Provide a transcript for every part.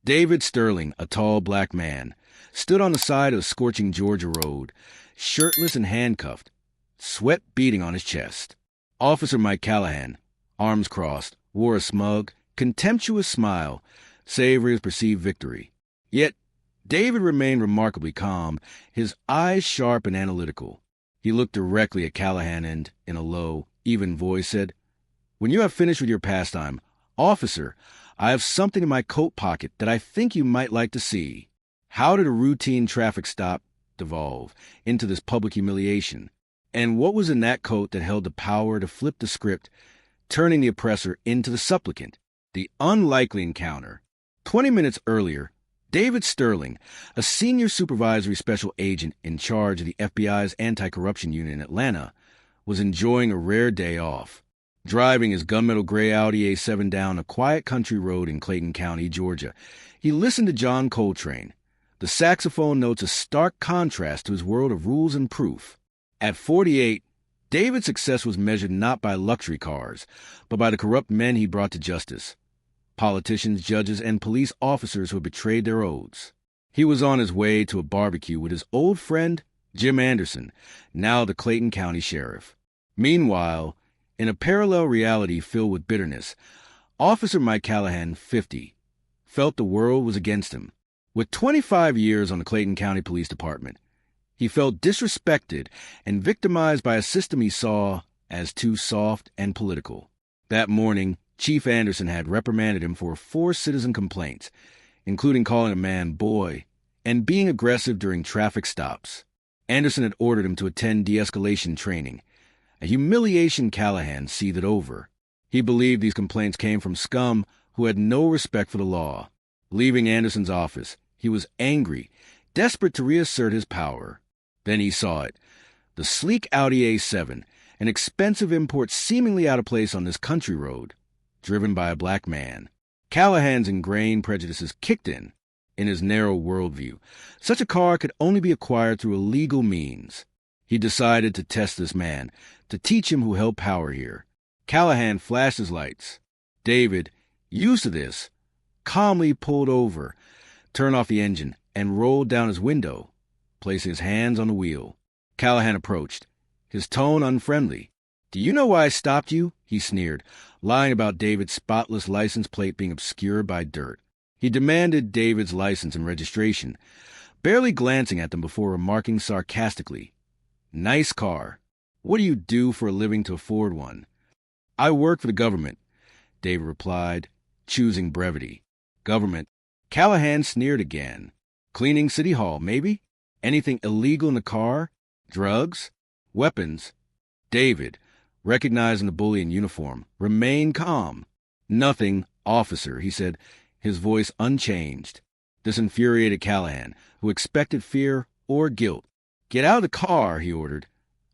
David Sterling, a tall black man, stood on the side of a scorching Georgia road, shirtless and handcuffed, sweat beading on his chest. Officer Mike Callahan, arms crossed, wore a smug, contemptuous smile, savory of perceived victory. Yet David remained remarkably calm, his eyes sharp and analytical. He looked directly at Callahan and, in a low, even voice, said, "When you have finished with your pastime, officer, I have something in my coat pocket that I think you might like to see." How did a routine traffic stop devolve into this public humiliation? And what was in that coat that held the power to flip the script, turning the oppressor into the supplicant? The unlikely encounter. 20 minutes earlier, David Sterling, a senior supervisory special agent in charge of the FBI's anti-corruption unit in Atlanta, was enjoying a rare day off. Driving his gunmetal gray Audi A7 down a quiet country road in Clayton County, Georgia, he listened to John Coltrane. The saxophone notes a stark contrast to his world of rules and proof. At 48, David's success was measured not by luxury cars, but by the corrupt men he brought to justice. Politicians, judges, and police officers who had betrayed their oaths. He was on his way to a barbecue with his old friend, Jim Anderson, now the Clayton County Sheriff. Meanwhile, in a parallel reality filled with bitterness, Officer Mike Callahan, 50, felt the world was against him. With 25 years on the Clayton County Police Department, he felt disrespected and victimized by a system he saw as too soft and political. That morning, Chief Anderson had reprimanded him for 4 citizen complaints, including calling a man boy and being aggressive during traffic stops. Anderson had ordered him to attend de-escalation training, a humiliation Callahan seethed over. He believed these complaints came from scum who had no respect for the law. Leaving Anderson's office, he was angry, desperate to reassert his power. Then he saw it. The sleek Audi A7, an expensive import seemingly out of place on this country road, driven by a black man. Callahan's ingrained prejudices kicked in his narrow worldview. Such a car could only be acquired through illegal means. He decided to test this man, to teach him who held power here. Callahan flashed his lights. David, used to this, calmly pulled over, turned off the engine, and rolled down his window, placing his hands on the wheel. Callahan approached, his tone unfriendly. "Do you know why I stopped you?" he sneered, lying about David's spotless license plate being obscured by dirt. He demanded David's license and registration, barely glancing at them before remarking sarcastically, "Nice car. What do you do for a living to afford one?" "I work for the government," David replied, choosing brevity. "Government." Callahan sneered again. "Cleaning City Hall, maybe? Anything illegal in the car? Drugs? Weapons?" David, recognizing the bully in uniform, remained calm. "Nothing, officer," he said, his voice unchanged. This infuriated Callahan, who expected fear or guilt. "Get out of the car," he ordered.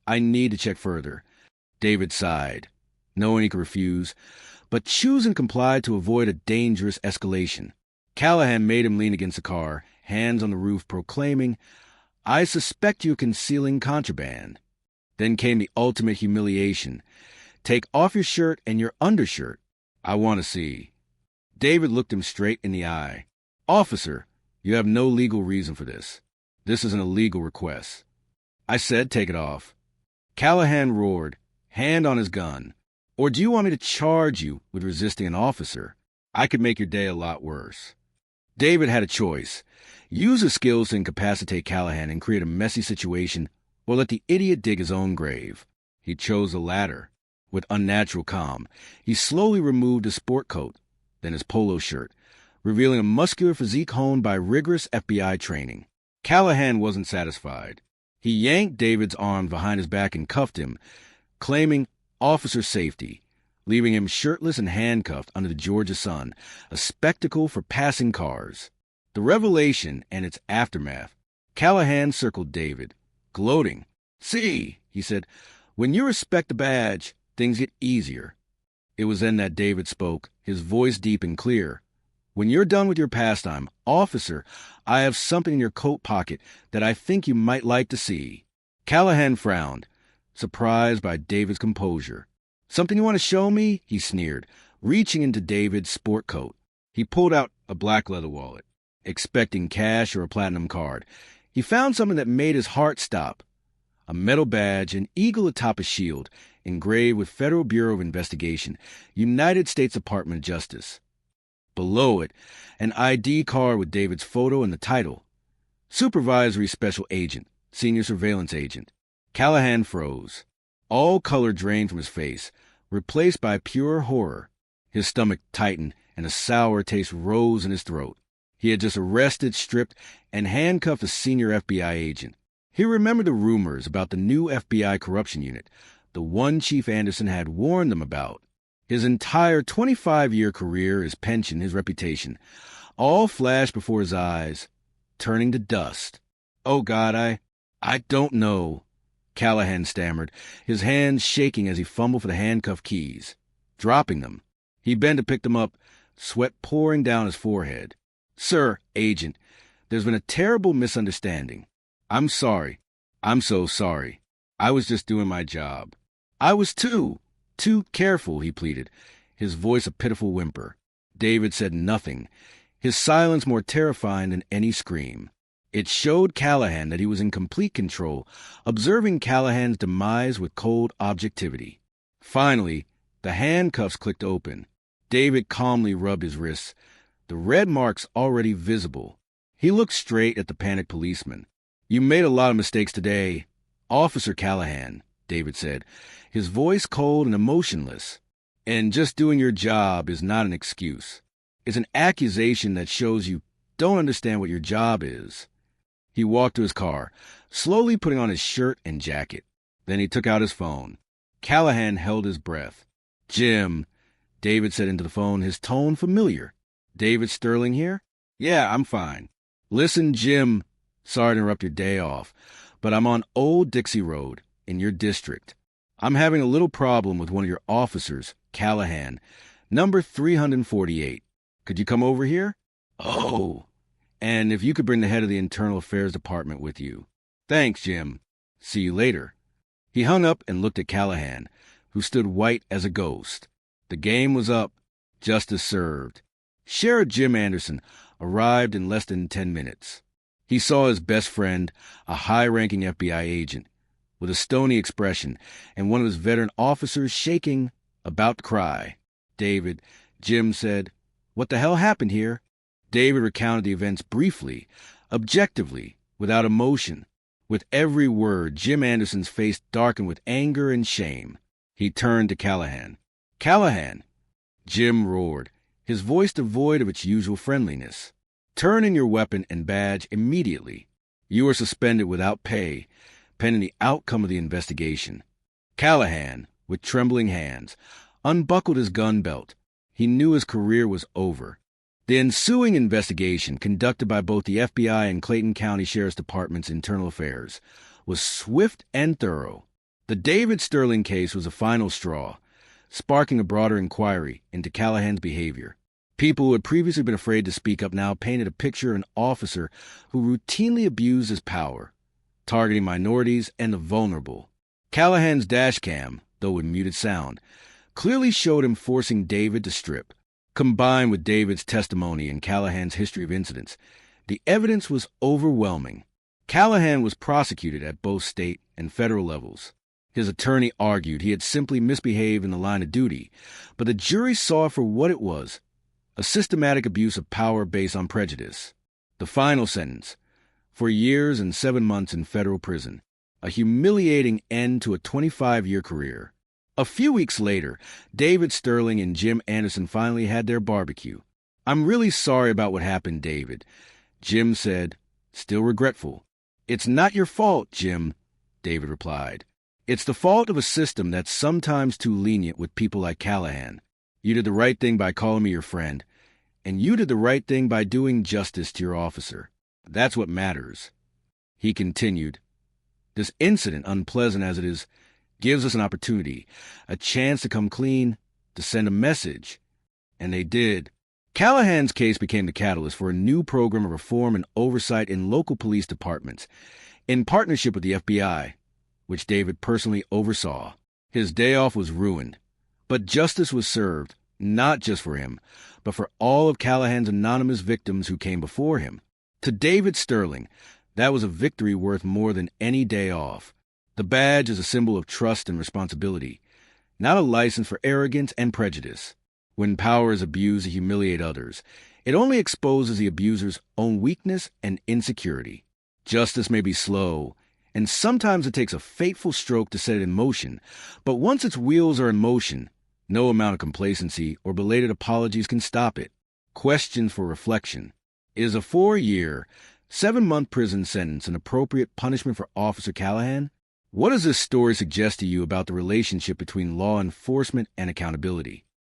"I need to check further." David sighed, knowing he could refuse, but choosing to comply to avoid a dangerous escalation. Callahan made him lean against the car, hands on the roof, proclaiming, "I suspect you of concealing contraband." Then came the ultimate humiliation. "Take off your shirt and your undershirt. I want to see." David looked him straight in the eye. "Officer, you have no legal reason for this. This is an illegal request." "I said take it off." Callahan roared, hand on his gun. "Or do you want me to charge you with resisting an officer? I could make your day a lot worse." David had a choice. Use his skills to incapacitate Callahan and create a messy situation, or let the idiot dig his own grave. He chose the latter. With unnatural calm, he slowly removed his sport coat, then his polo shirt, revealing a muscular physique honed by rigorous FBI training. Callahan wasn't satisfied. He yanked David's arms behind his back and cuffed him, claiming officer safety, leaving him shirtless and handcuffed under the Georgia sun, a spectacle for passing cars. The revelation and its aftermath. Callahan circled David, gloating. "See," he said, "when you respect the badge, things get easier." It was then that David spoke, his voice deep and clear. "When you're done with your pastime, officer, I have something in your coat pocket that I think you might like to see." Callahan frowned, surprised by David's composure. "Something you want to show me?" he sneered, reaching into David's sport coat. He pulled out a black leather wallet, expecting cash or a platinum card. He found something that made his heart stop. A metal badge, an eagle atop a shield, engraved with Federal Bureau of Investigation, United States Department of Justice. Below it, an ID card with David's photo and the title, Supervisory Special Agent, Senior Surveillance Agent. Callahan froze. All color drained from his face, replaced by pure horror. His stomach tightened, and a sour taste rose in his throat. He had just arrested, stripped, and handcuffed a senior FBI agent. He remembered the rumors about the new FBI corruption unit, the one Chief Anderson had warned them about. His entire 25-year career, his pension, his reputation, all flashed before his eyes, turning to dust. "Oh, God, I don't know," Callahan stammered, his hands shaking as he fumbled for the handcuff keys. Dropping them, he bent to pick them up, sweat pouring down his forehead. "Sir, Agent, there's been a terrible misunderstanding. I'm sorry. I'm so sorry. I was just doing my job." "I was too careful," he pleaded, his voice a pitiful whimper. David said nothing, his silence more terrifying than any scream. It showed Callahan that he was in complete control, observing Callahan's demise with cold objectivity. Finally, the handcuffs clicked open. David calmly rubbed his wrists, the red marks already visible. He looked straight at the panicked policeman. "You made a lot of mistakes today, Officer Callahan," David said, his voice cold and emotionless. "And just doing your job is not an excuse. It's an accusation that shows you don't understand what your job is." He walked to his car, slowly putting on his shirt and jacket. Then he took out his phone. Callahan held his breath. "Jim," David said into the phone, his tone familiar. "David Sterling here?" "Yeah, I'm fine." "Listen, Jim, sorry to interrupt your day off, but I'm on Old Dixie Road, in your district. I'm having a little problem with one of your officers, Callahan, number 348. Could you come over here?" "Oh, and if you could bring the head of the Internal Affairs Department with you." "Thanks, Jim. See you later." He hung up and looked at Callahan, who stood white as a ghost. The game was up. Justice served. Sheriff Jim Anderson arrived in less than 10 minutes. He saw his best friend, a high-ranking FBI agent, with a stony expression, and one of his veteran officers shaking, about to cry. "David," Jim said, "what the hell happened here?" David recounted the events briefly, objectively, without emotion. With every word, Jim Anderson's face darkened with anger and shame. He turned to Callahan. "Callahan!" Jim roared, his voice devoid of its usual friendliness. "Turn in your weapon and badge immediately. You are suspended without pay, pending the outcome of the investigation." Callahan, with trembling hands, unbuckled his gun belt. He knew his career was over. The ensuing investigation, conducted by both the FBI and Clayton County Sheriff's Department's Internal Affairs, was swift and thorough. The David Sterling case was a final straw, sparking a broader inquiry into Callahan's behavior. People who had previously been afraid to speak up now painted a picture of an officer who routinely abused his power, targeting minorities and the vulnerable. Callahan's dash cam, though with muted sound, clearly showed him forcing David to strip. Combined with David's testimony and Callahan's history of incidents, the evidence was overwhelming. Callahan was prosecuted at both state and federal levels. His attorney argued he had simply misbehaved in the line of duty, but the jury saw it for what it was, a systematic abuse of power based on prejudice. The final sentence, for years and 7 months in federal prison, a humiliating end to a 25-year career. A few weeks later, David Sterling and Jim Anderson finally had their barbecue. "I'm really sorry about what happened, David," Jim said, still regretful. "It's not your fault, Jim," David replied. "It's the fault of a system that's sometimes too lenient with people like Callahan. You did the right thing by calling me your friend, and you did the right thing by doing justice to your officer. That's what matters." He continued, "This incident, unpleasant as it is, gives us an opportunity, a chance to come clean, to send a message." And they did. Callahan's case became the catalyst for a new program of reform and oversight in local police departments, in partnership with the FBI, which David personally oversaw. His day off was ruined, but justice was served, not just for him, but for all of Callahan's anonymous victims who came before him. To David Sterling, that was a victory worth more than any day off. The badge is a symbol of trust and responsibility, not a license for arrogance and prejudice. When power is abused to humiliate others, it only exposes the abuser's own weakness and insecurity. Justice may be slow, and sometimes it takes a fateful stroke to set it in motion, but once its wheels are in motion, no amount of complacency or belated apologies can stop it. Question for reflection. Is a 4-year, 7-month prison sentence an appropriate punishment for Officer Callahan? What does this story suggest to you about the relationship between law enforcement and accountability?